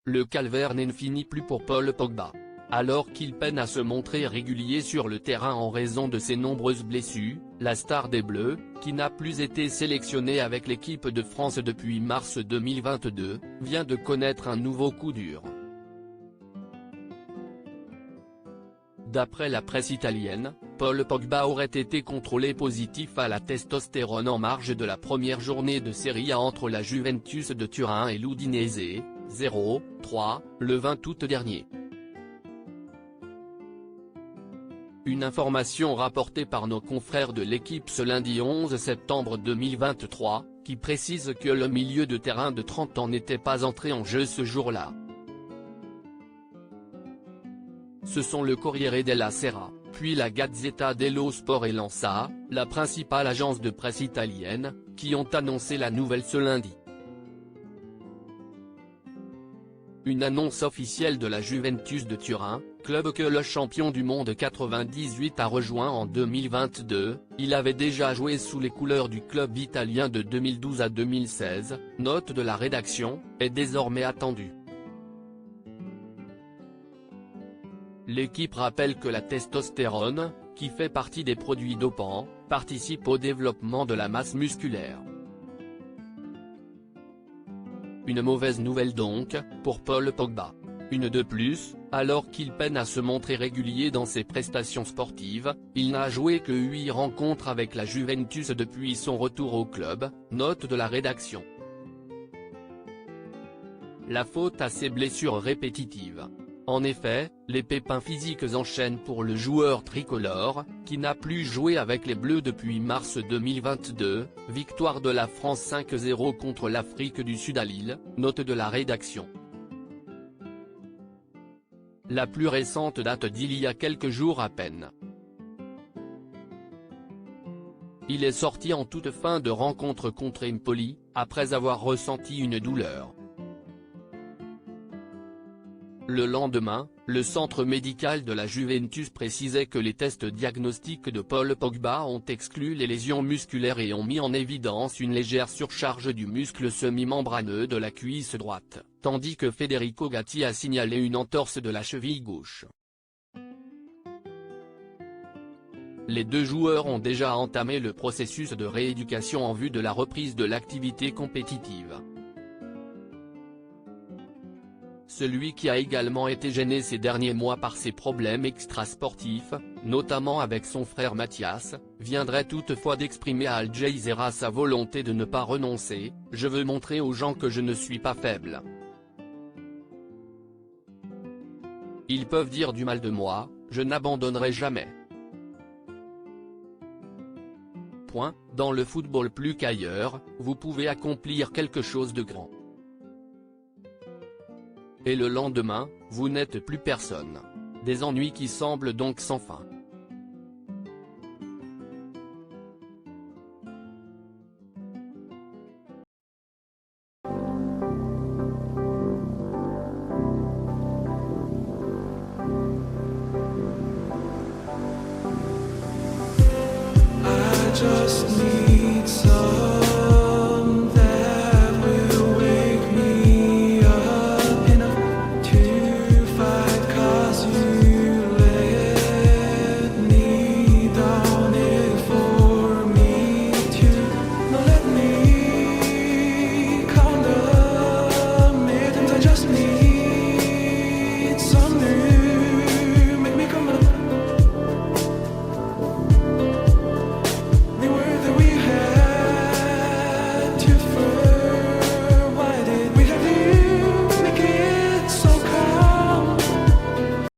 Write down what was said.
Le calvaire n'en finit plus pour Paul Pogba. Alors qu'il peine à se montrer régulier sur le terrain en raison de ses nombreuses blessures, la star des Bleus, qui n'a plus été sélectionnée avec l'équipe de France depuis mars 2022, vient de connaître un nouveau coup dur. D'après la presse italienne, Paul Pogba aurait été contrôlé positif à la testostérone en marge de la première journée de Serie A entre la Juventus de Turin et l'Udinese, 0-3, le 20 août dernier. Une information rapportée par nos confrères de l'équipe ce lundi 11 septembre 2023, qui précise que le milieu de terrain de 30 ans n'était pas entré en jeu ce jour-là. Ce sont le Corriere della Sera, puis la Gazzetta dello Sport et l'ANSA, la principale agence de presse italienne, qui ont annoncé la nouvelle ce lundi. Une annonce officielle de la Juventus de Turin, club que le champion du monde 98 a rejoint en 2022, il avait déjà joué sous les couleurs du club italien de 2012 à 2016, note de la rédaction, est désormais attendue. L'équipe rappelle que la testostérone, qui fait partie des produits dopants, participe au développement de la masse musculaire. Une mauvaise nouvelle donc, pour Paul Pogba. Une de plus, alors qu'il peine à se montrer régulier dans ses prestations sportives, il n'a joué que 8 rencontres avec la Juventus depuis son retour au club, note de la rédaction. La faute à ses blessures répétitives. En effet, les pépins physiques enchaînent pour le joueur tricolore, qui n'a plus joué avec les Bleus depuis mars 2022, victoire de la France 5-0 contre l'Afrique du Sud à Lille, note de la rédaction. La plus récente date d'il y a quelques jours à peine. Il est sorti en toute fin de rencontre contre Empoli, après avoir ressenti une douleur. Le lendemain, le centre médical de la Juventus précisait que les tests diagnostiques de Paul Pogba ont exclu les lésions musculaires et ont mis en évidence une légère surcharge du muscle semi-membraneux de la cuisse droite, tandis que Federico Gatti a signalé une entorse de la cheville gauche. Les deux joueurs ont déjà entamé le processus de rééducation en vue de la reprise de l'activité compétitive. Celui qui a également été gêné ces derniers mois par ses problèmes extrasportifs, notamment avec son frère Mathias, viendrait toutefois d'exprimer à Al Jazeera sa volonté de ne pas renoncer. « Je veux montrer aux gens que je ne suis pas faible. Ils peuvent dire du mal de moi, je n'abandonnerai jamais. » Dans le football plus qu'ailleurs, vous pouvez accomplir quelque chose de grand. Et le lendemain, vous n'êtes plus personne. Des ennuis qui semblent donc sans fin. I just need some